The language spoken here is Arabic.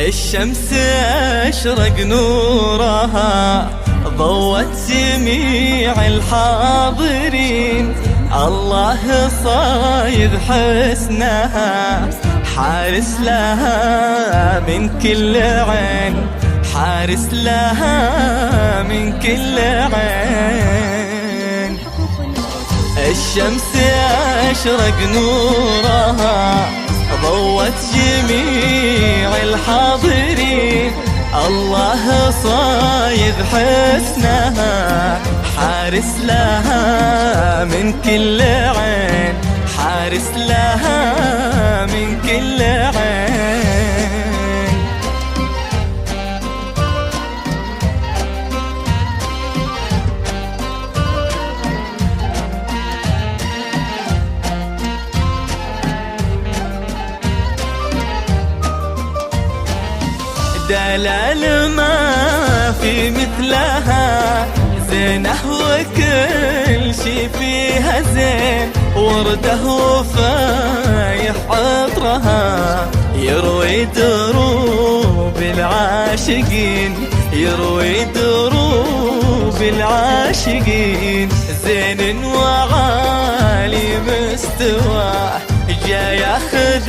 الشمس أشرق نورها ضوت جميع الحاضرين، الله صايد حسنها حارس لها من كل عين، حارس لها من كل عين. الشمس أشرق نورها ضوت جميع الحاضرين، الله صايد حسنها حارس لها من كل عين، حارس لها من كل عين. دلال ما في مثلها زينه وكل شي فيها زين، ورده وفايح عطرها يروي دروب العاشقين، يروي دروب العاشقين. زين وعالي مستواه جاي ياخذ